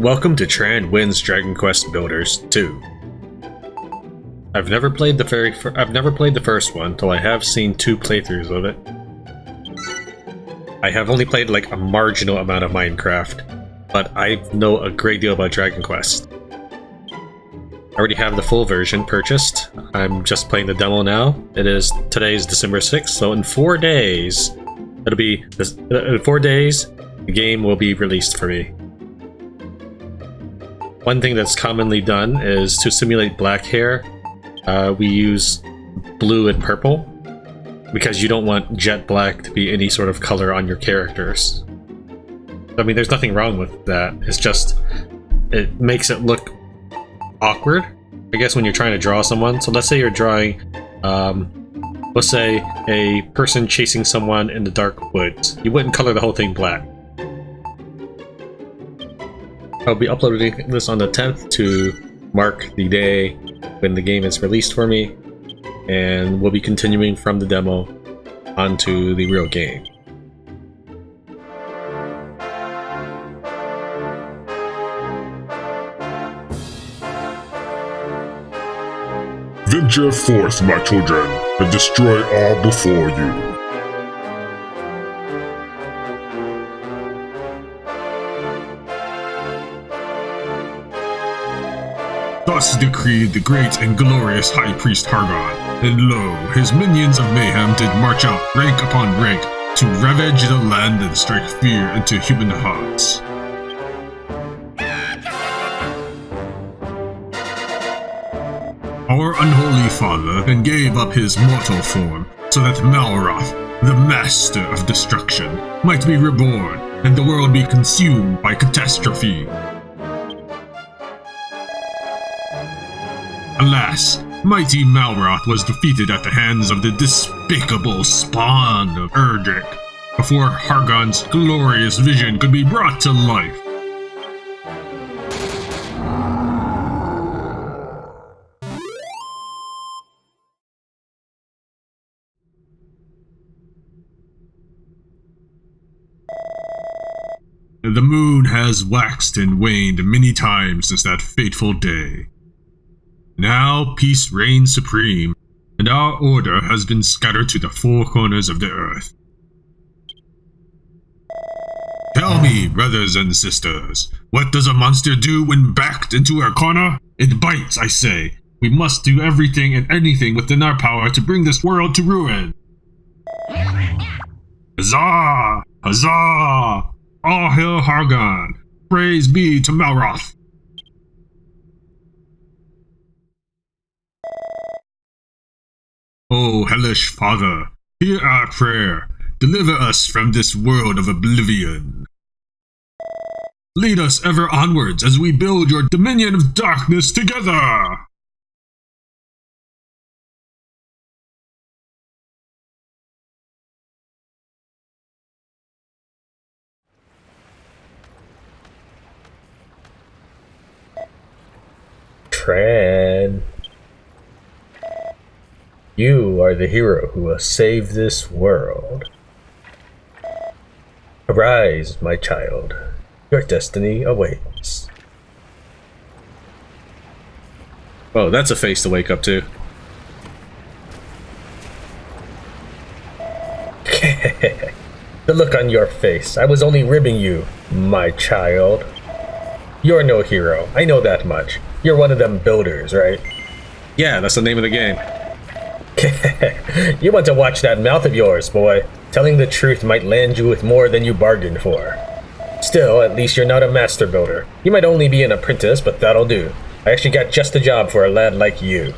Welcome to Tran Wins Dragon Quest Builders 2. I've never played the first one, though I have seen 2 playthroughs of it. I have only played like a marginal amount of Minecraft, but I know a great deal about Dragon Quest. I already have the full version purchased. I'm just playing the demo now. Today's December 6th, so in 4 days, in 4 days, the game will be released for me. One thing that's commonly done is to simulate black hair. We use blue and purple because you don't want jet black to be any sort of color on your characters. I mean, there's nothing wrong with that. It's just it makes it look awkward, I guess, when you're trying to draw someone. So let's say you're drawing, let's say a person chasing someone in the dark woods. You wouldn't color the whole thing black. I'll be uploading this on the 10th to mark the day when the game is released for me, and we'll be continuing from the demo onto the real game. Venture forth, my children, and destroy all before you. Thus decreed the great and glorious High Priest Hargon, and lo, his minions of mayhem did march out rank upon rank to ravage the land and strike fear into human hearts. Our unholy father then gave up his mortal form so that Malroth, the master of destruction, might be reborn and the world be consumed by catastrophe. Alas, mighty Malroth was defeated at the hands of the despicable spawn of Erdrick before Hargon's glorious vision could be brought to life. The moon has waxed and waned many times since that fateful day. Now peace reigns supreme, and our order has been scattered to the 4 corners of the earth. Tell me, brothers and sisters, what does a monster do when backed into a corner? It bites, I say. We must do everything and anything within our power to bring this world to ruin. Huzzah! Huzzah! All hail Hargon! Praise be to Malroth! O hellish Father, hear our prayer. Deliver us from this world of oblivion. Lead us ever onwards as we build your dominion of darkness together! Tran, you are the hero who will save this world. Arise, my child. Your destiny awaits. Oh, that's a face to wake up to. The look on your face. I was only ribbing you, my child. You're no hero. I know that much. You're one of them builders, right? Yeah, that's the name of the game. You want to watch that mouth of yours, boy. Telling the truth might land you with more than you bargained for. Still, at least you're not a master builder. You might only be an apprentice, but that'll do. I actually got just the job for a lad like you.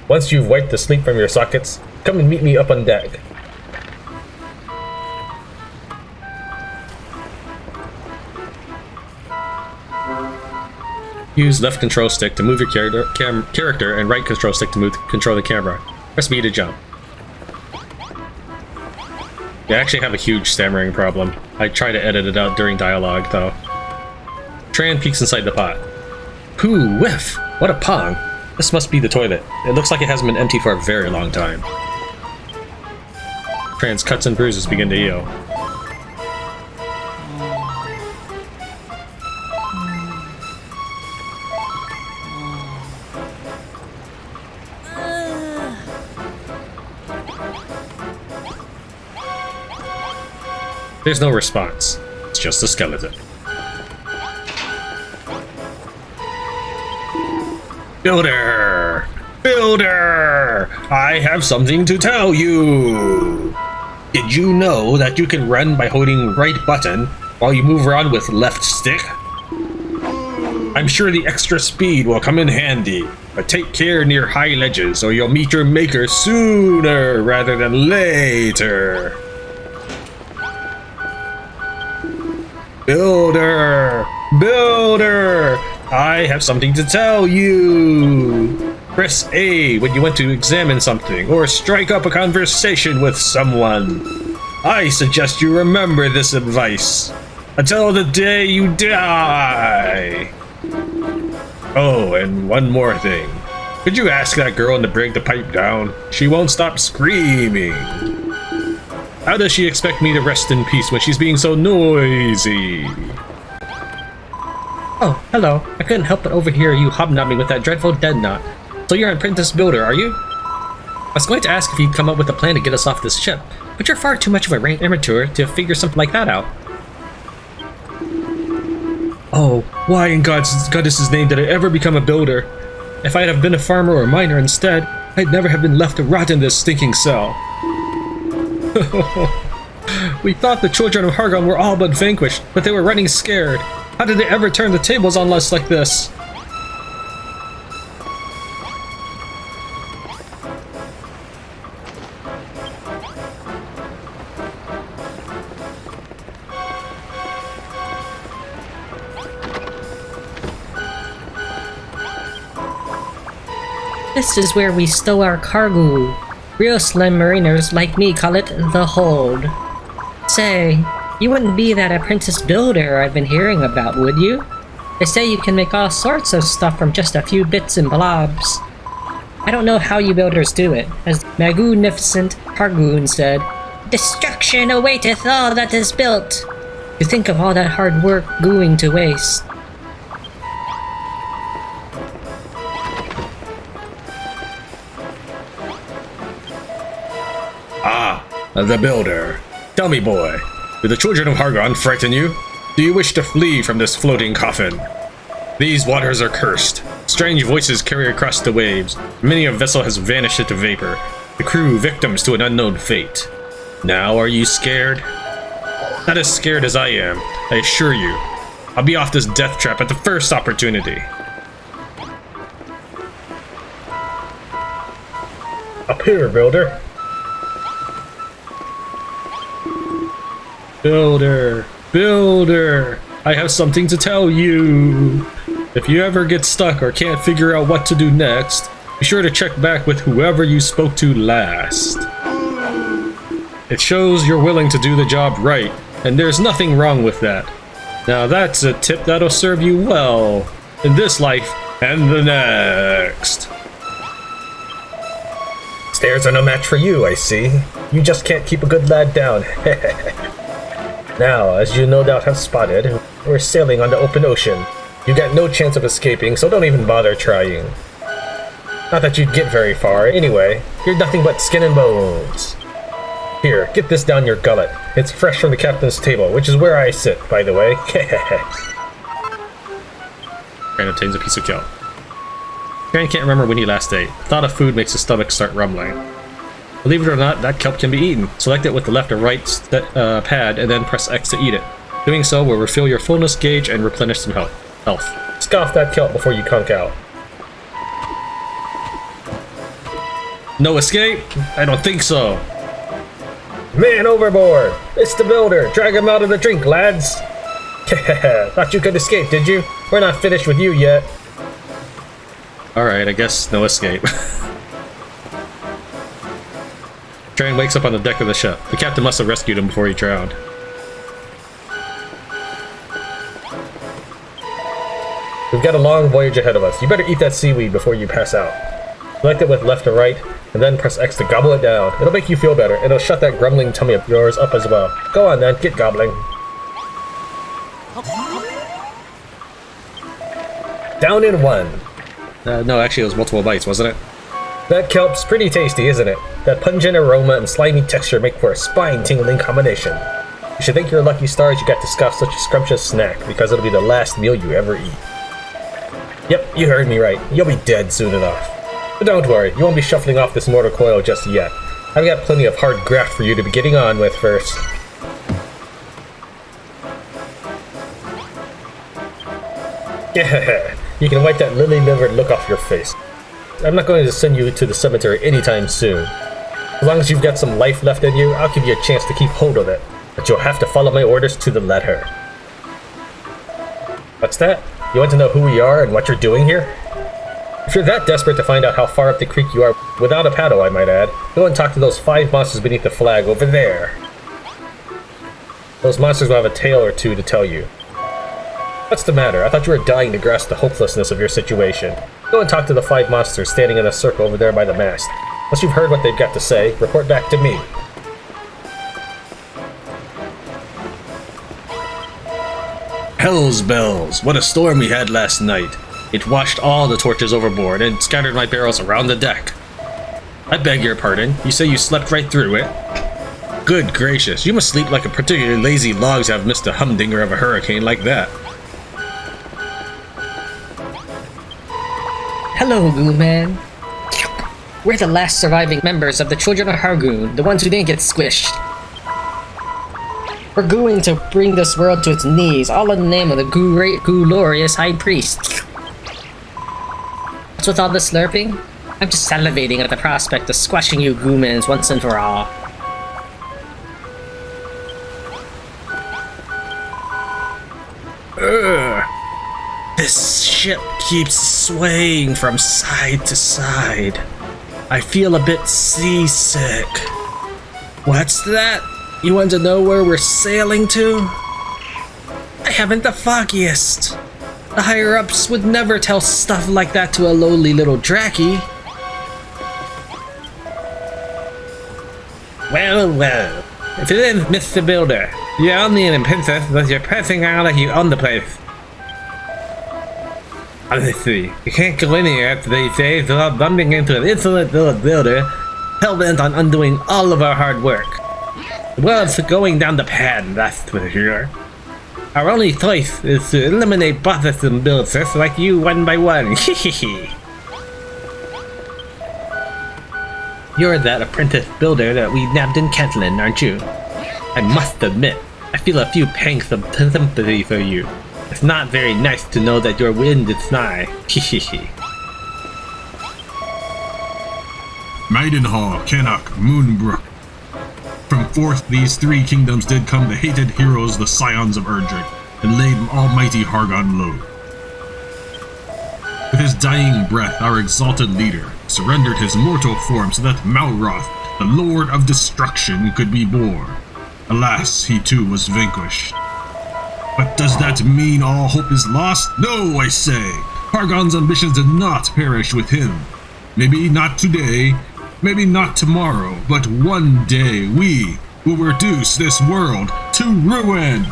Once you've wiped the sleep from your sockets, come and meet me up on deck. Use left control stick to move your character and right control stick to control the camera. Press B to jump. I actually have a huge stammering problem. I try to edit it out during dialogue, though. Tran peeks inside the pot. Pooh, whiff! What a pong! This must be the toilet. It looks like it hasn't been empty for a very long time. Tran's cuts and bruises begin to heal. There's no response. It's just a skeleton. Builder! Builder! I have something to tell you! Did you know that you can run by holding right button while you move around with left stick? I'm sure the extra speed will come in handy, but take care near high ledges or you'll meet your maker sooner rather than later. Builder! Builder! I have something to tell you! Press A when you want to examine something or strike up a conversation with someone. I suggest you remember this advice until the day you die. Oh, and one more thing. Could you ask that girl in the brig to pipe down? She won't stop screaming. How does she expect me to rest in peace when she's being so noisy? Oh, hello. I couldn't help but overhear you hobnobbing with that dreadful dead knot. So you're an apprentice builder, are you? I was going to ask if you'd come up with a plan to get us off this ship, but you're far too much of a rank amateur to figure something like that out. Oh, why in God's goddess's name did I ever become a builder? If I'd have been a farmer or a miner instead, I'd never have been left to rot in this stinking cell. We thought the children of Hargon were all but vanquished, but they were running scared. How did they ever turn the tables on us like this? This is where we stow our cargo. Real slim mariners like me call it the hold. Say, you wouldn't be that apprentice builder I've been hearing about, would you? They say you can make all sorts of stuff from just a few bits and blobs. I don't know how you builders do it. As magnificent Hargon said, "Destruction awaiteth all that is built." You think of all that hard work going to waste. The builder. Tell me, boy, do the children of Hargon frighten you? Do you wish to flee from this floating coffin? These waters are cursed. Strange voices carry across the waves. Many a vessel has vanished into vapor. The crew victims to an unknown fate. Now are you scared? Not as scared as I am, I assure you. I'll be off this death trap at the first opportunity. Up here, builder. Builder, builder, I have something to tell you. If you ever get stuck or can't figure out what to do next, be sure to check back with whoever you spoke to last. It shows you're willing to do the job right, and there's nothing wrong with that. Now that's a tip that'll serve you well in this life and the next. Stairs are no match for you, I see. You just can't keep a good lad down. Now, as you no doubt have spotted, we're sailing on the open ocean. You got no chance of escaping, so don't even bother trying. Not that you'd get very far, anyway. You're nothing but skin and bones. Here, get this down your gullet. It's fresh from the captain's table, which is where I sit, by the way. Tran obtains a piece of kelp. Tran can't remember when he last ate. The thought of food makes his stomach start rumbling. Believe it or not, that kelp can be eaten. Select it with the left or right pad and then press X to eat it. Doing so will refill your fullness gauge and replenish some health. Scoff that kelp before you conk out. No escape? I don't think so. Man overboard! It's the builder! Drag him out of the drink, lads! Thought you could escape, did you? We're not finished with you yet. Alright, I guess no escape. Tran wakes up on the deck of the ship. The captain must have rescued him before he drowned. We've got a long voyage ahead of us. You better eat that seaweed before you pass out. Select it with left or right, and then press X to gobble it down. It'll make you feel better. It'll shut that grumbling tummy of yours up as well. Go on then, get gobbling. Down in one. No, actually it was multiple bites, wasn't it? That kelp's pretty tasty, isn't it? That pungent aroma and slimy texture make for a spine-tingling combination. You should thank your lucky stars you got to scoff such a scrumptious snack, because it'll be the last meal you ever eat. Yep, you heard me right. You'll be dead soon enough. But don't worry, you won't be shuffling off this mortal coil just yet. I've got plenty of hard graft for you to be getting on with first. Yeah, you can wipe that lily-livered look off your face. I'm not going to send you to the cemetery anytime soon. As long as you've got some life left in you, I'll give you a chance to keep hold of it. But you'll have to follow my orders to the letter. What's that? You want to know who we are and what you're doing here? If you're that desperate to find out how far up the creek you are, without a paddle I might add, go and talk to those 5 monsters beneath the flag over there. Those monsters will have a tale or two to tell you. What's the matter? I thought you were dying to grasp the hopelessness of your situation. Go and talk to the 5 monsters standing in a circle over there by the mast. Once you've heard what they've got to say, report back to me. Hell's bells! What a storm we had last night. It washed all the torches overboard and scattered my barrels around the deck. I beg your pardon, you say you slept right through it? Good gracious, you must sleep like a particularly lazy log to have missed a humdinger of a hurricane like that. Hello, Goo Man. We're the last surviving members of the Children of Hargon, the ones who didn't get squished. We're going to bring this world to its knees, all in the name of the great, glorious High Priest. What's with all this slurping? I'm just salivating at the prospect of squashing you Goomans once and for all. This ship keeps swaying from side to side. I feel a bit seasick. What's that? You want to know where we're sailing to? I haven't the foggiest. The higher-ups would never tell stuff like that to a lowly little dracky. Well, if it is Mr. Builder, you're only a princess, but you're pressing out like you own the place. Honestly, you can't go anywhere these days without bumping into an insolent little builder, hell-bent on undoing all of our hard work. The world's going down the pan, that's for sure. Our only choice is to eliminate bosses and builders like you one by one. You're that apprentice builder that we nabbed in Catlin, aren't you? I must admit, I feel a few pangs of sympathy for you. It's not very nice to know that your wind is nigh. Maidenhall, Canuck, Moonbrook. From forth these 3 kingdoms did come the hated heroes, the scions of Erdrick, and laid almighty Hargon low. With his dying breath, our exalted leader surrendered his mortal form so that Malroth, the Lord of Destruction, could be born. Alas, he too was vanquished. But does that mean all hope is lost? No, I say! Hargon's ambitions did not perish with him. Maybe not today, maybe not tomorrow, but one day we will reduce this world to ruin!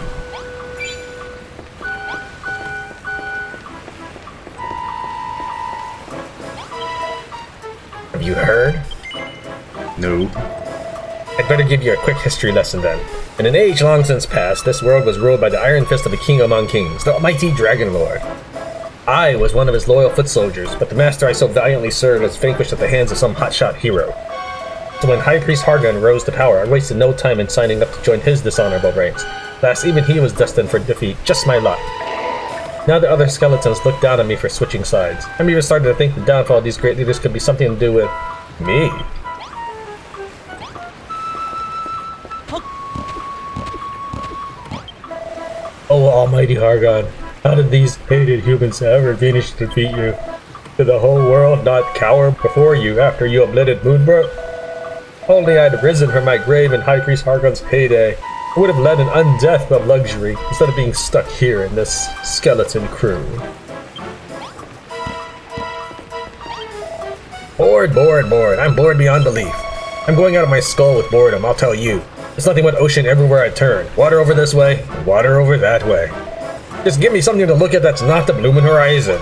Have you heard? No. I'd better give you a quick history lesson then. In an age long since past, this world was ruled by the iron fist of a king among kings, the mighty Dragon Lord. I was one of his loyal foot soldiers, but the master I so valiantly served was vanquished at the hands of some hotshot hero. So when High Priest Hargon rose to power, I wasted no time in signing up to join his dishonorable ranks. Thus, even he was destined for defeat, just my luck. Now the other skeletons look down on me for switching sides. I'm even starting to think the downfall of these great leaders could be something to do with me. Oh, almighty Hargon, how did these hated humans ever manage to defeat you? Did the whole world not cower before you after you obliterated Moonbrook? Only I'd risen from my grave in High Priest Hargon's heyday, I would have led an undeath of luxury instead of being stuck here in this skeleton crew. Bored. I'm bored beyond belief. I'm going out of my skull with boredom, I'll tell you. There's nothing but ocean everywhere I turn. Water over this way, water over that way. Just give me something to look at that's not the blooming horizon.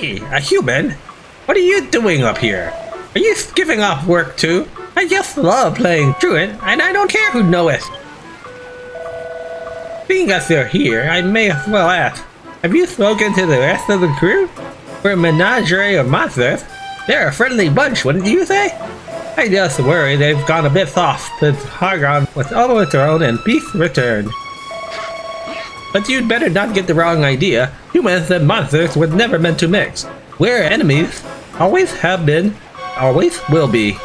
Hey, a human? What are you doing up here? Are you giving up work too? I just love playing truant, and I don't care who knoweth. Being as you're here, I may as well ask, have you spoken to the rest of the crew? We're a menagerie of monsters. They're a friendly bunch, wouldn't you say? I just worry they've gone a bit soft since Hargon was overthrown and peace returned. But you'd better not get the wrong idea. Humans and monsters were never meant to mix. We're enemies. Always have been. Always will be.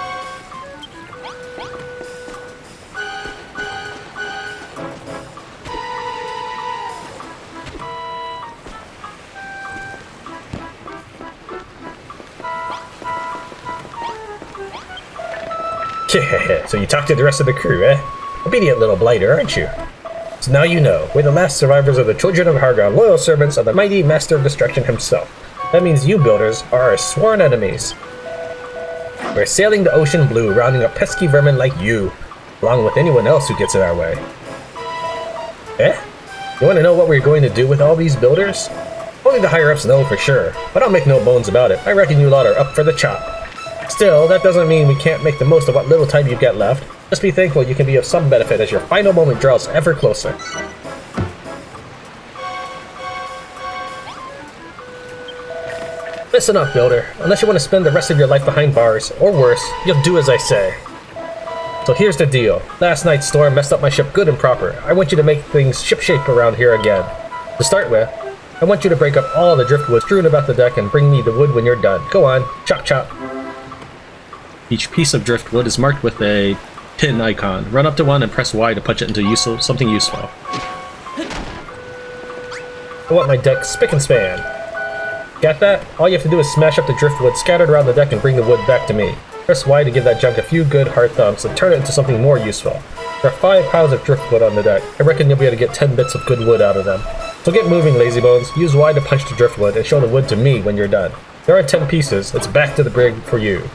So you talked to the rest of the crew, eh? Obedient little blighter, aren't you? So now you know, we're the last survivors of the children of Hargon, loyal servants of the mighty Master of Destruction himself. That means you builders are our sworn enemies. We're sailing the ocean blue, rounding up pesky vermin like you, along with anyone else who gets in our way. Eh? You want to know what we're going to do with all these builders? Only the higher-ups know for sure, but I'll make no bones about it. I reckon you lot are up for the chop. Still, that doesn't mean we can't make the most of what little time you've got left. Just be thankful you can be of some benefit as your final moment draws ever closer. Listen up, builder. Unless you want to spend the rest of your life behind bars, or worse, you'll do as I say. So here's the deal. Last night's storm messed up my ship good and proper. I want you to make things shipshape around here again. To start with, I want you to break up all the driftwood strewn about the deck and bring me the wood when you're done. Go on, chop chop. Each piece of driftwood is marked with a pin icon. Run up to one and press Y to punch it into something useful. I want my deck spick and span. Got that? All you have to do is smash up the driftwood scattered around the deck and bring the wood back to me. Press Y to give that junk a few good hard thumps and turn it into something more useful. There are 5 piles of driftwood on the deck. I reckon you'll be able to get 10 bits of good wood out of them. So get moving, lazybones. Use Y to punch the driftwood and show the wood to me when you're done. There are 10 pieces. It's back to the brig for you.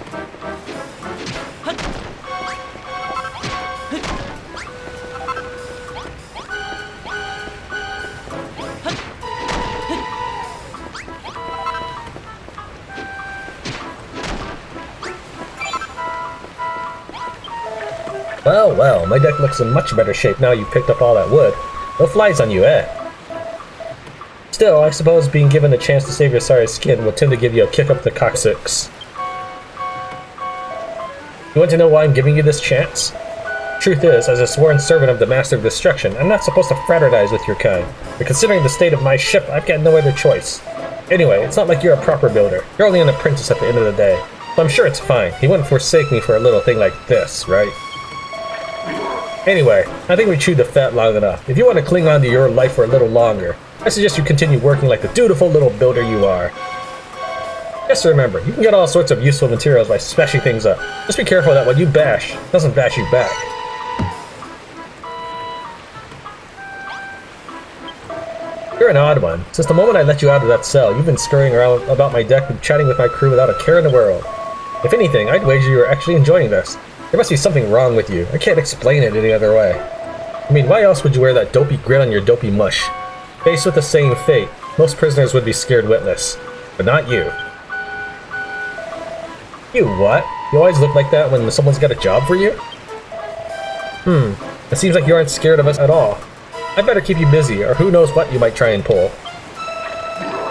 Well, my deck looks in much better shape now you've picked up all that wood. No flies on you, eh? Still, I suppose being given a chance to save your sorry skin will tend to give you a kick up the coccyx. You want to know why I'm giving you this chance? Truth is, as a sworn servant of the Master of Destruction, I'm not supposed to fraternize with your kind. But considering the state of my ship, I've got no other choice. Anyway, it's not like you're a proper builder. You're only an apprentice at the end of the day. So I'm sure it's fine. He wouldn't forsake me for a little thing like this, right? Anyway, I think we chewed the fat long enough. If you want to cling on to your life for a little longer, I suggest you continue working like the dutiful little builder you are. Just remember, you can get all sorts of useful materials by smashing things up. Just be careful that what you bash doesn't bash you back. You're an odd one. Since the moment I let you out of that cell, you've been scurrying around about my deck and chatting with my crew without a care in the world. If anything, I'd wager you're actually enjoying this. There must be something wrong with you. I can't explain it any other way. I mean, why else would you wear that dopey grin on your dopey mush? Faced with the same fate, most prisoners would be scared witless. But not you. You what? You always look like that when someone's got a job for you? It seems like you aren't scared of us at all. I'd better keep you busy, or who knows what you might try and pull.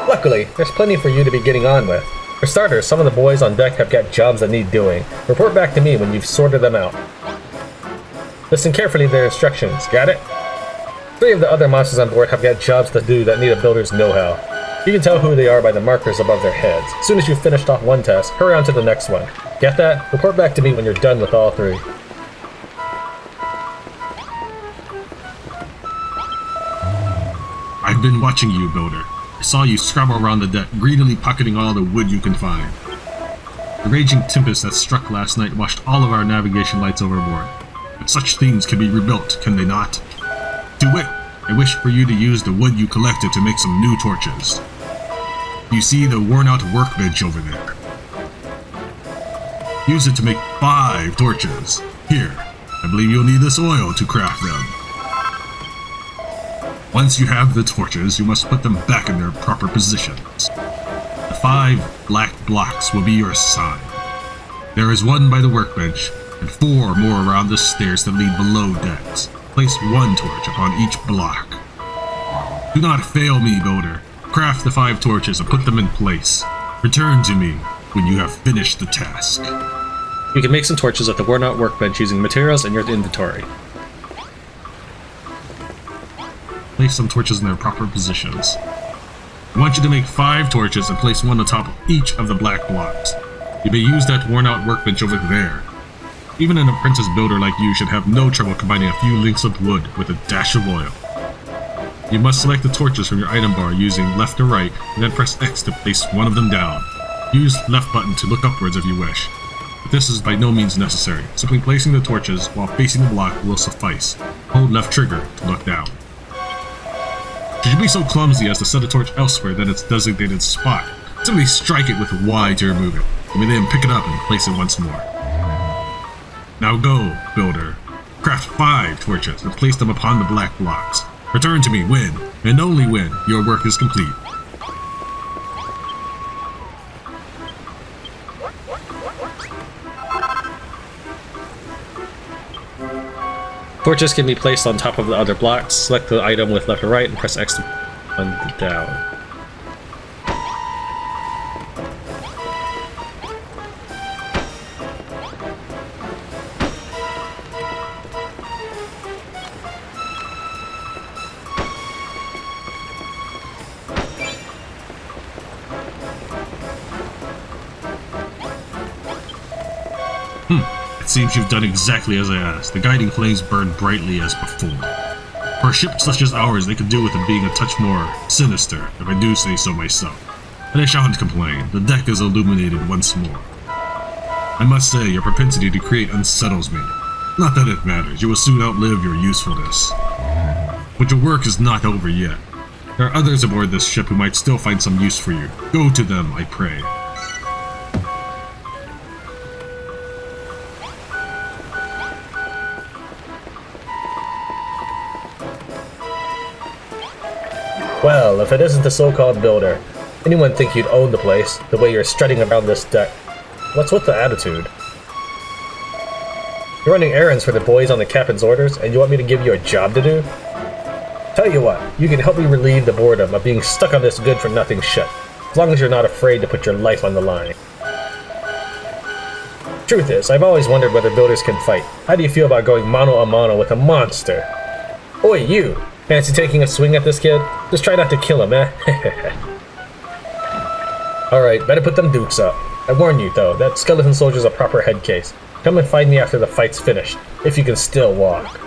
Luckily, there's plenty for you to be getting on with. For starters, some of the boys on deck have got jobs that need doing. Report back to me when you've sorted them out. Listen carefully to their instructions, got it? 3 of the other monsters on board have got jobs to do that need a builder's know-how. You can tell who they are by the markers above their heads. As soon as you've finished off one task, hurry on to the next one. Get that? Report back to me when you're done with all 3. I've been watching you, builder. I saw you scrabble around the deck, greedily pocketing all the wood you can find. The raging tempest that struck last night washed all of our navigation lights overboard. But such things can be rebuilt, can they not? Do it! I wish for you to use the wood you collected to make some new torches. You see the worn-out workbench over there? Use it to make 5 torches. Here, I believe you'll need this oil to craft them. Once you have the torches, you must put them back in their proper positions. The 5 black blocks will be your sign. There is 1 by the workbench, and 4 more around the stairs that lead below decks. Place 1 torch upon each block. Do not fail me, builder. Craft the 5 torches and put them in place. Return to me when you have finished the task. You can make some torches at the worn out workbench using materials in your inventory. Place some torches in their proper positions. I want you to make 5 torches and place 1 on top of each of the black blocks. You may use that worn out workbench over there. Even an apprentice builder like you should have no trouble combining a few links of wood with a dash of oil. You must select the torches from your item bar using left or right, and then press X to place one of them down. Use left button to look upwards if you wish, but this is by no means necessary. Simply placing the torches while facing the block will suffice. Hold left trigger to look down. Should you be so clumsy as to set a torch elsewhere than its designated spot, simply strike it with Y to remove it. You may then pick it up and place it once more. Now go, builder. Craft 5 torches and place them upon the black blocks. Return to me when, and only when, your work is complete. Torches can be placed on top of the other blocks. Select the item with left or right and press X to on down. It seems you've done exactly as I asked. The guiding flames burn brightly as before. For a ship such as ours, they could do with it being a touch more sinister, if I do say so myself. And I shan't complain. The deck is illuminated once more. I must say, your propensity to create unsettles me. Not that it matters. You will soon outlive your usefulness. But your work is not over yet. There are others aboard this ship who might still find some use for you. Go to them, I pray. Well, if it isn't the so-called builder, anyone think you'd own the place, the way you're strutting around this deck? What's with the attitude? You're running errands for the boys on the captain's orders, and you want me to give you a job to do? Tell you what, you can help me relieve the boredom of being stuck on this good-for-nothing ship, as long as you're not afraid to put your life on the line. Truth is, I've always wondered whether builders can fight. How do you feel about going mano-a-mano with a monster? Oi, you! Fancy taking a swing at this kid? Just try not to kill him, eh? Alright, better put them dukes up. I warn you, though, that skeleton soldier's a proper head case. Come and find me after the fight's finished, if you can still walk.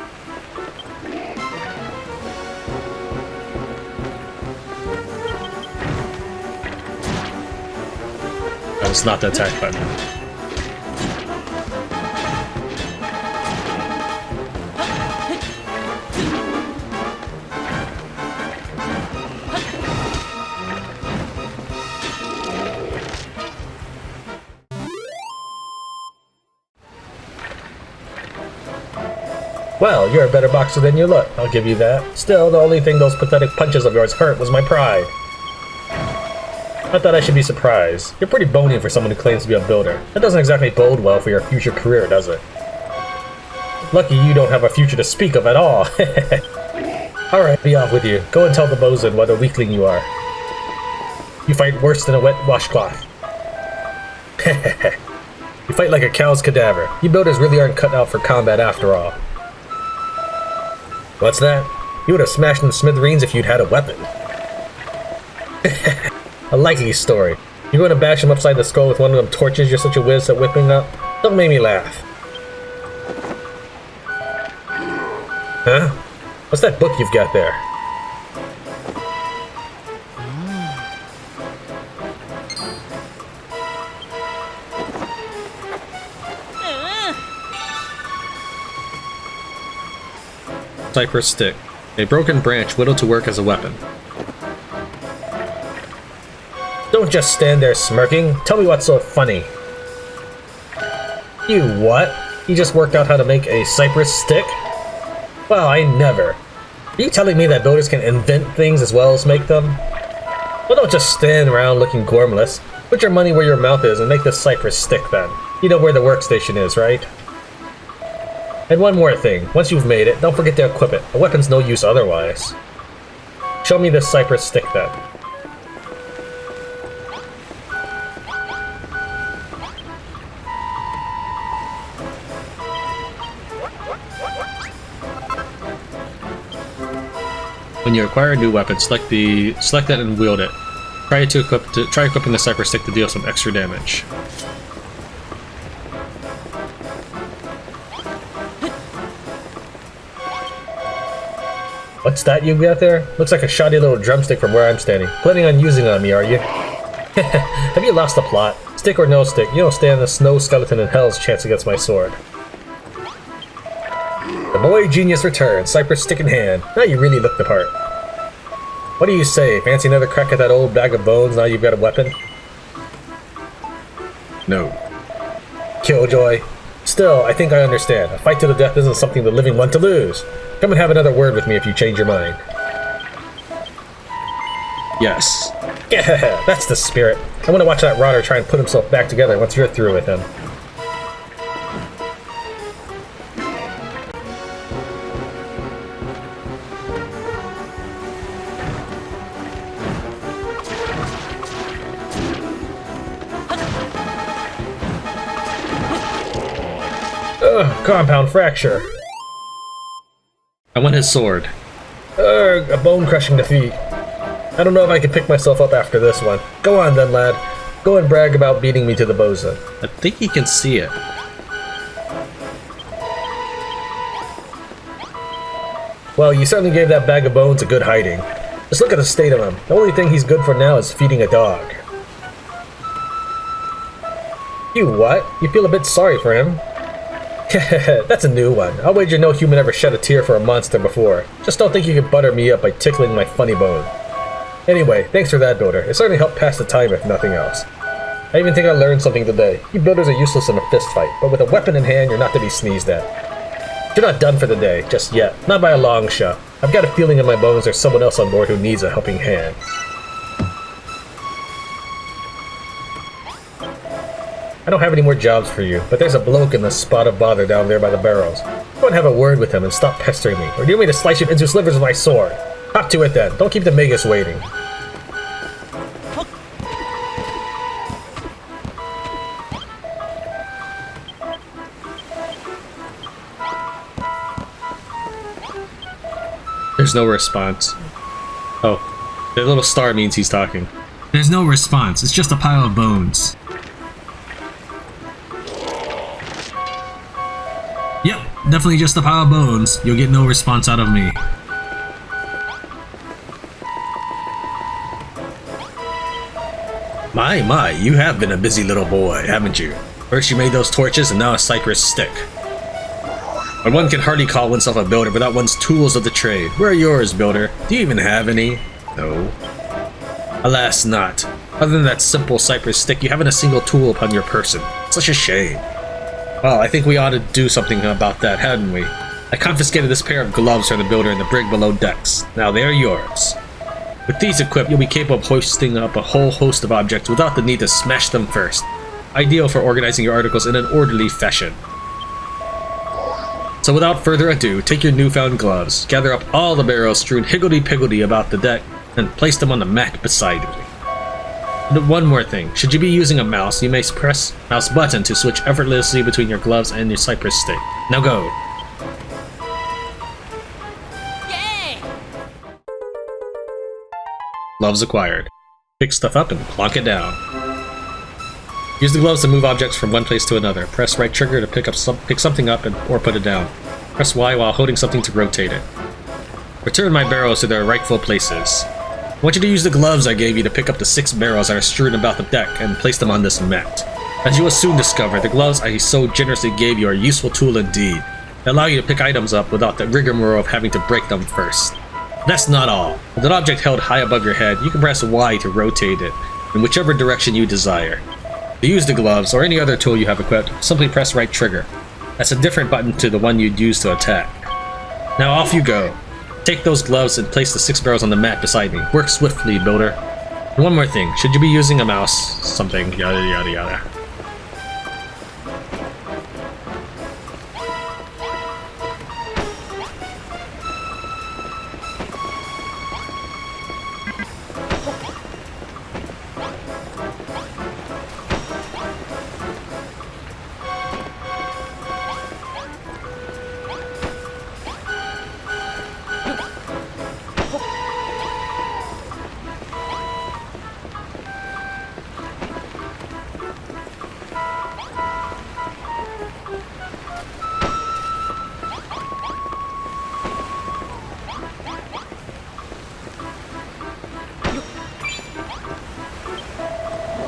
That's not the attack button. Well, you're a better boxer than you look, I'll give you that. Still, the only thing those pathetic punches of yours hurt was my pride. Not that I should be surprised. You're pretty bony for someone who claims to be a builder. That doesn't exactly bode well for your future career, does it? Lucky you don't have a future to speak of at all. Alright, be off with you. Go and tell the bosun what a weakling you are. You fight worse than a wet washcloth. You fight like a cow's cadaver. You builders really aren't cut out for combat after all. What's that? You would have smashed in smithereens if you'd had a weapon. A likely story. You're going to bash him upside the skull with one of them torches you're such a whiz at whipping up? Don't make me laugh. Huh? What's that book you've got there? Cypress stick. A broken branch whittled to work as a weapon. Don't just stand there smirking. Tell me what's so funny. You what? You just worked out how to make a cypress stick? Well, I never. Are you telling me that builders can invent things as well as make them? Well, don't just stand around looking gormless. Put your money where your mouth is and make this cypress stick then. You know where the workstation is, right? And one more thing. Once you've made it, don't forget to equip it. A weapon's no use otherwise. Show me this cypress stick then. When you acquire a new weapon, select that and wield it. Try equipping the cypress stick to deal some extra damage. What's that you got there? Looks like a shoddy little drumstick from where I'm standing. Planning on using it on me, are you? Have you lost the plot? Stick or no stick, you don't stand the snow skeleton in hell's chance against my sword. The boy genius returns, cypress stick in hand. Now you really look the part. What do you say? Fancy another crack at that old bag of bones now you've got a weapon? No. Killjoy. Still, I think I understand. A fight to the death isn't something the living want to lose. Come and have another word with me if you change your mind. Yes. Yeah, that's the spirit. I want to watch that rotter try and put himself back together once you're through with him. Ugh, compound fracture. I want his sword. Ugh, a bone-crushing defeat. I don't know if I can pick myself up after this one. Go on then, lad. Go and brag about beating me to the bosun. I think he can see it. Well, you certainly gave that bag of bones a good hiding. Just look at the state of him. The only thing he's good for now is feeding a dog. You what? You feel a bit sorry for him? That's a new one. I'll wager no human ever shed a tear for a monster before. Just don't think you can butter me up by tickling my funny bone. Anyway, thanks for that, builder. It certainly helped pass the time if nothing else. I even think I learned something today. You builders are useless in a fist fight, but with a weapon in hand, you're not to be sneezed at. You're not done for the day, just yet. Not by a long shot. I've got a feeling in my bones there's someone else on board who needs a helping hand. I don't have any more jobs for you, but there's a bloke in the spot of bother down there by the barrels. Go and have a word with him and stop pestering me, or do you want me to slice you into slivers with my sword? Hop to it then, don't keep the Magus waiting. There's no response. Oh, the little star means he's talking. There's no response, it's just a pile of bones. Yep, definitely just a pile of bones. You'll get no response out of me. My, you have been a busy little boy, haven't you? First you made those torches and now a cypress stick. But one can hardly call oneself a builder without one's tools of the trade. Where are yours, builder? Do you even have any? No. Alas, not. Other than that simple cypress stick, you haven't a single tool upon your person. Such a shame. Well, I think we ought to do something about that, hadn't we? I confiscated this pair of gloves from the builder in the brig below decks. Now they are yours. With these equipped, you'll be capable of hoisting up a whole host of objects without the need to smash them first. Ideal for organizing your articles in an orderly fashion. So without further ado, take your newfound gloves, gather up all the barrels strewn higgledy-piggledy about the deck, and place them on the mat beside me. And one more thing, should you be using a mouse, you may press mouse button to switch effortlessly between your gloves and your cypress stick. Now go! Yay! Gloves acquired. Pick stuff up and plonk it down. Use the gloves to move objects from one place to another. Press right trigger to pick something up or put it down. Press Y while holding something to rotate it. Return my barrels to their rightful places. I want you to use the gloves I gave you to pick up the 6 barrels that are strewn about the deck and place them on this mat. As you will soon discover, the gloves I so generously gave you are a useful tool indeed. They allow you to pick items up without the rigmarole of having to break them first. That's not all. With an object held high above your head, you can press Y to rotate it in whichever direction you desire. To use the gloves, or any other tool you have equipped, simply press right trigger. That's a different button to the one you'd use to attack. Now off you go. Take those gloves and place the 6 barrels on the mat beside me. Work swiftly, builder. One more thing, should you be using a mouse? Something, yada yada yada.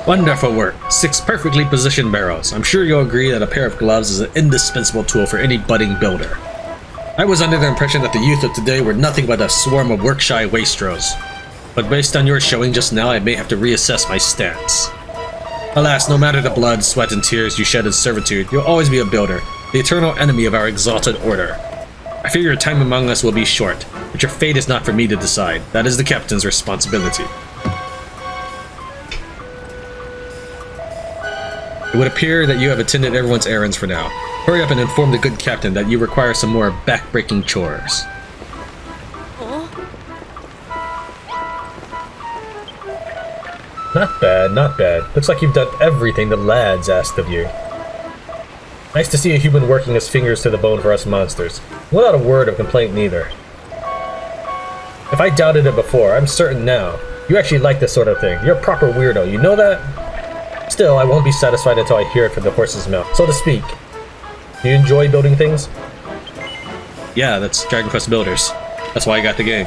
Wonderful work. 6 perfectly positioned barrels. I'm sure you'll agree that a pair of gloves is an indispensable tool for any budding builder. I was under the impression that the youth of today were nothing but a swarm of work-shy wastrels. But based on your showing just now, I may have to reassess my stance. Alas, no matter the blood, sweat, and tears you shed in servitude, you'll always be a builder, the eternal enemy of our exalted order. I fear your time among us will be short, but your fate is not for me to decide. That is the captain's responsibility. It would appear that you have attended everyone's errands for now. Hurry up and inform the good captain that you require some more back-breaking chores. Not bad, not bad. Looks like you've done everything the lads asked of you. Nice to see a human working his fingers to the bone for us monsters. Without a word of complaint neither. If I doubted it before, I'm certain now. You actually like this sort of thing. You're a proper weirdo, you know that? Still, I won't be satisfied until I hear it from the horse's mouth, so to speak. Do you enjoy building things? Yeah, that's Dragon Quest Builders. That's why I got the game.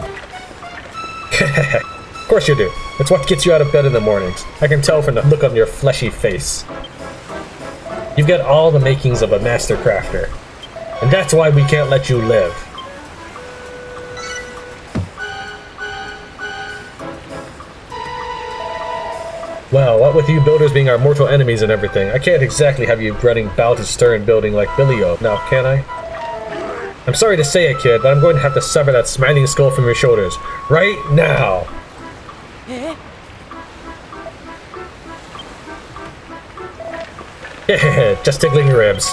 Of course you do. It's what gets you out of bed in the mornings. I can tell from the look on your fleshy face. You've got all the makings of a master crafter. And that's why we can't let you live. Well, what with you builders being our mortal enemies and everything, I can't exactly have you running bow to stern building like Billy-O, now can I? I'm sorry to say it, kid, but I'm going to have to sever that smiling skull from your shoulders. Right now! Just tickling your ribs.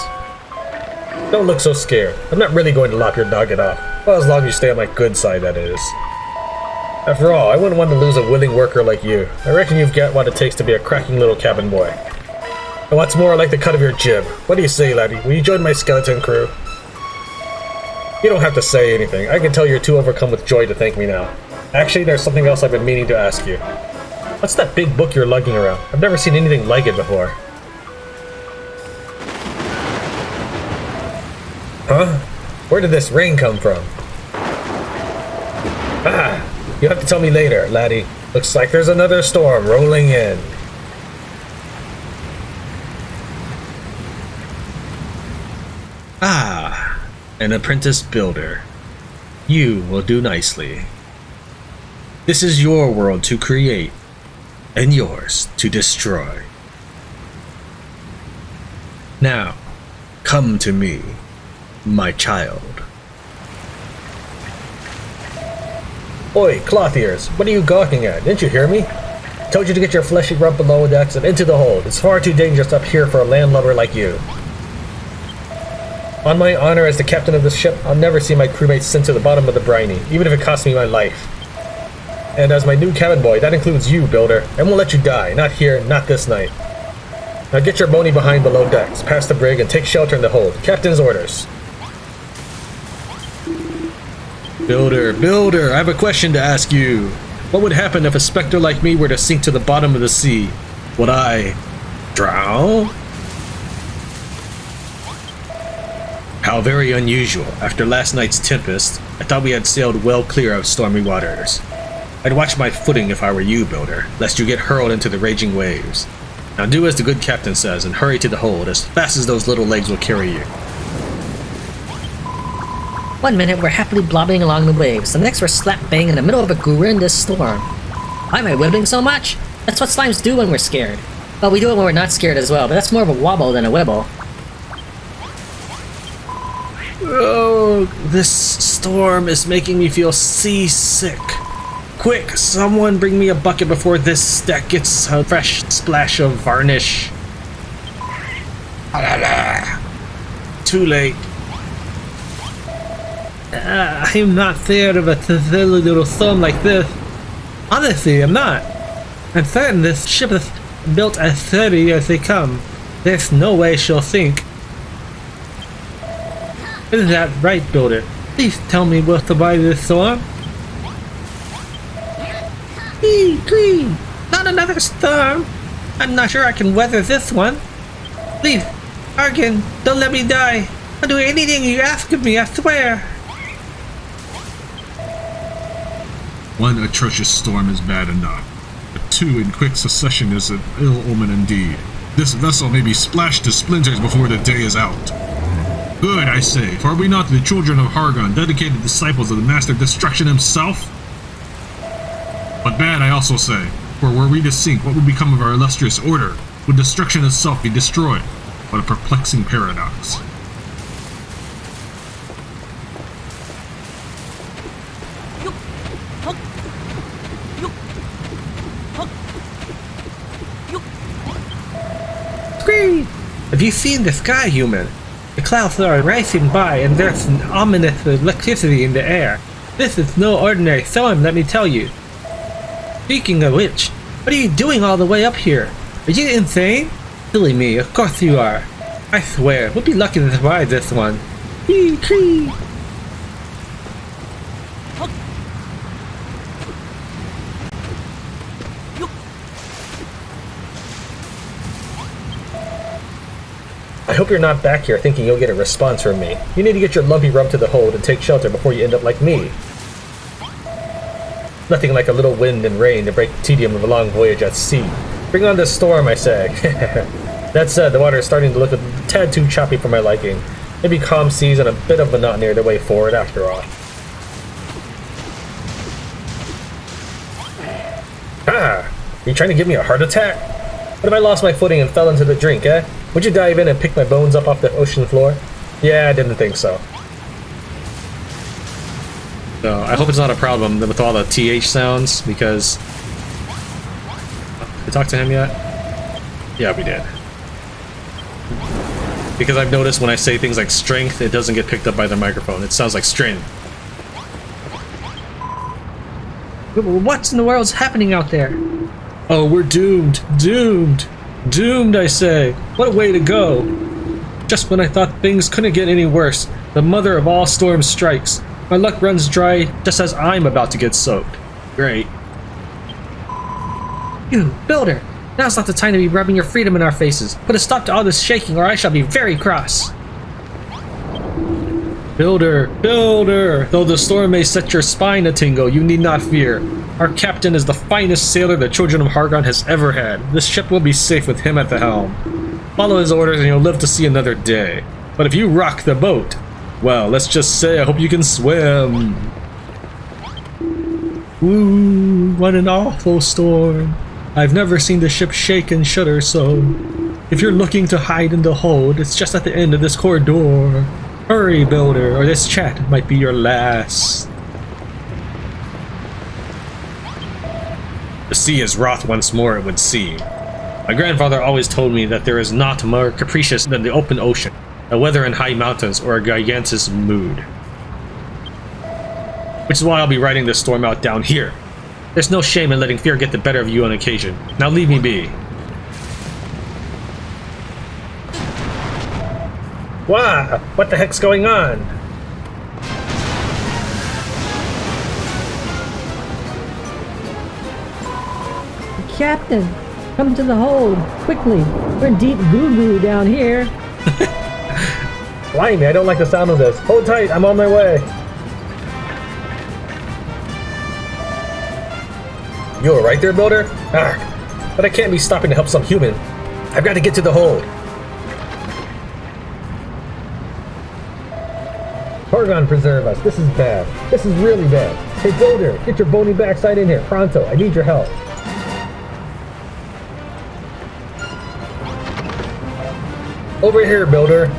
Don't look so scared. I'm not really going to lop your nugget off. Well, as long as you stay on my good side, that is. After all, I wouldn't want to lose a willing worker like you. I reckon you've got what it takes to be a cracking little cabin boy. And what's more, I like the cut of your jib. What do you say, laddie? Will you join my skeleton crew? You don't have to say anything. I can tell you're too overcome with joy to thank me now. Actually, there's something else I've been meaning to ask you. What's that big book you're lugging around? I've never seen anything like it before. Huh? Where did this rain come from? Ah! You'll have to tell me later, laddie. Looks like there's another storm rolling in. Ah, an apprentice builder. You will do nicely. This is your world to create, and yours to destroy. Now, come to me, my child. Oi, cloth ears, what are you gawking at? Didn't you hear me? Told you to get your fleshy rump below decks and into the hold. It's far too dangerous up here for a landlubber like you. On my honor as the captain of this ship, I'll never see my crewmates sent to the bottom of the briny, even if it costs me my life. And as my new cabin boy, that includes you, builder. I won't let you die, not here, not this night. Now get your bony behind below decks, past the brig, and take shelter in the hold. Captain's orders. Builder, I have a question to ask you. What would happen if a specter like me were to sink to the bottom of the sea? Would I drown? How very unusual. After last night's tempest, I thought we had sailed well clear of stormy waters. I'd watch my footing if I were you, builder, lest you get hurled into the raging waves. Now do as the good captain says and hurry to the hold as fast as those little legs will carry you. 1 minute we're happily blobbing along the waves, the next we're slap bang in the middle of a horrendous storm. Why am I wibbling so much? That's what slimes do when we're scared. Well, we do it when we're not scared as well, but that's more of a wobble than a wibble. Oh, this storm is making me feel seasick. Quick, someone bring me a bucket before this deck gets a fresh splash of varnish. Too late. I'm not fair of a silly little storm like this. Honestly, I'm not. I'm certain this ship is built as sturdy as they come. There's no way she'll sink. Is that right, builder? Please tell me we'll survive this storm. Please, not another storm. I'm not sure I can weather this one. Please, Hargon, don't let me die. I'll do anything you ask of me, I swear. One atrocious storm is bad enough, but two in quick succession is an ill omen indeed. This vessel may be splashed to splinters before the day is out. Good, I say, for are we not the children of Hargon, dedicated disciples of the Master of Destruction himself? But bad, I also say, for were we to sink, what would become of our illustrious order? Would destruction itself be destroyed? What a perplexing paradox. Have you seen the sky, human? The clouds are racing by and there's an ominous electricity in the air. This is no ordinary storm, let me tell you. Speaking of which, what are you doing all the way up here? Are you insane? Silly me, of course you are. I swear, we'll be lucky to survive this one. Cree. I hope you're not back here thinking you'll get a response from me. You need to get your lumpy rump to the hold and take shelter before you end up like me. Nothing like a little wind and rain to break the tedium of a long voyage at sea. Bring on this storm, I say. That said, the water is starting to look a tad too choppy for my liking. Maybe calm seas and a bit of monotony are the way forward after all. Ah! Are you trying to give me a heart attack? What if I lost my footing and fell into the drink, eh? Would you dive in and pick my bones up off the ocean floor? Yeah, I didn't think so. So I hope it's not a problem with all the TH sounds, because... Did we talk to him yet? Yeah, we did. Because I've noticed when I say things like strength, it doesn't get picked up by the microphone. It sounds like strain. What in the world's happening out there? Oh, we're doomed. Doomed. Doomed, I say. What a way to go. Just when I thought things couldn't get any worse, the mother of all storms strikes. My luck runs dry just as I'm about to get soaked. Great. You, builder! Now's not the time to be rubbing your freedom in our faces. Put a stop to all this shaking or I shall be very cross. Builder, builder! Though the storm may set your spine a-tingle, you need not fear. Our captain is the finest sailor the children of Hargon has ever had. This ship will be safe with him at the helm. Follow his orders and you'll live to see another day. But if you rock the boat, well, let's just say I hope you can swim. Ooh, what an awful storm. I've never seen the ship shake and shudder so. If you're looking to hide in the hold, it's just at the end of this corridor. Hurry, builder, or this chat might be your last. The sea is wroth once more, it would seem. My grandfather always told me that there is naught more capricious than the open ocean, a weather in high mountains, or a gigantic mood. Which is why I'll be riding this storm out down here. There's no shame in letting fear get the better of you on occasion. Now leave me be. Wow! What the heck's going on? Captain, come to the hold, quickly. We're in deep goo-goo down here. Blimey, I don't like the sound of this. Hold tight, I'm on my way. You alright there, builder? Ah, but I can't be stopping to help some human. I've got to get to the hold. Hargon preserve us. This is bad. This is really bad. Hey, builder, get your bony backside in here, pronto. I need your help. Over here, builder.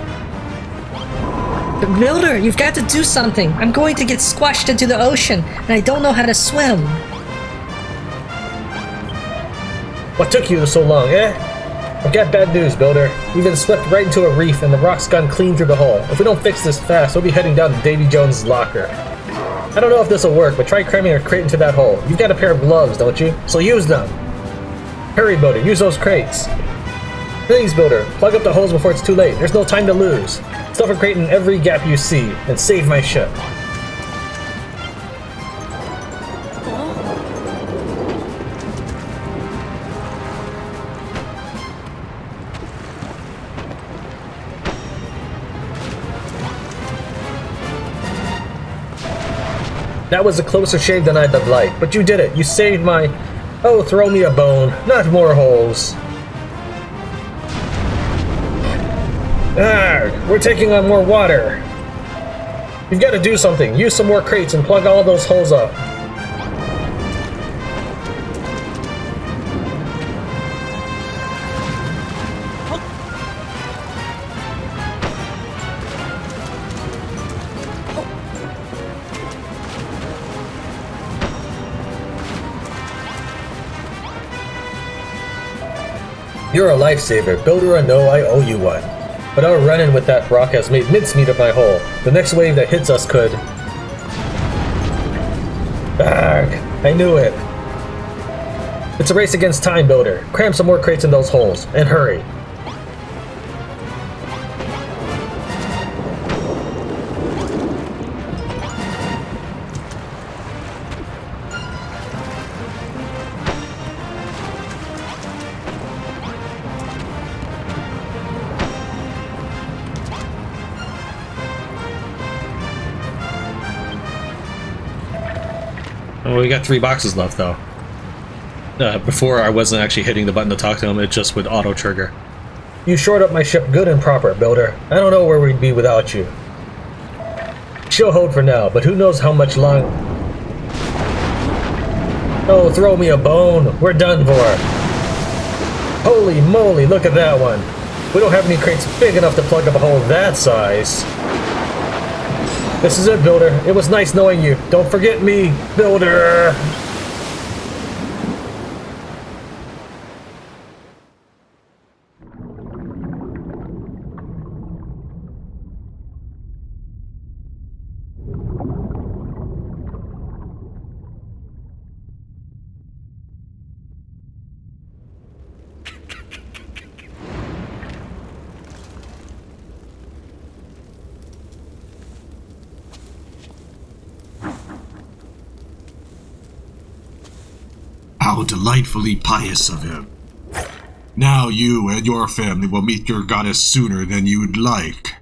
Builder, you've got to do something. I'm going to get squashed into the ocean, and I don't know how to swim. What took you so long, eh? I've got bad news, Builder. We've been swept right into a reef and the rock's gone clean through the hull. If we don't fix this fast, we'll be heading down to Davy Jones' locker. I don't know if this'll work, but try cramming a crate into that hole. You've got a pair of gloves, don't you? So use them. Hurry, Builder, use those crates. Please, Builder, plug up the holes before it's too late. There's no time to lose. Stuff a crate in every gap you see, and save my ship. That was a closer shave than I'd have liked, but you did it. You saved my... Oh, throw me a bone. Not more holes. We're taking on more water. You've got to do something. Use some more crates and plug all those holes up. You're a lifesaver. Builder or no, I owe you one. But our run-in with that rock has made mincemeat of my hull. The next wave that hits us could... Arg! I knew it. It's a race against time, Builder. Cram some more crates in those holes, and hurry. Well, we got 3 boxes left, though. Before, I wasn't actually hitting the button to talk to him, it just would auto-trigger. You shored up my ship good and proper, Builder. I don't know where we'd be without you. She'll hold for now, but who knows how much long... Oh, throw me a bone. We're done for. Holy moly, look at that one. We don't have any crates big enough to plug up a hole that size. This is it, Builder. It was nice knowing you. Don't forget me, Builder! How delightfully pious of him. Now you and your family will meet your goddess sooner than you'd like.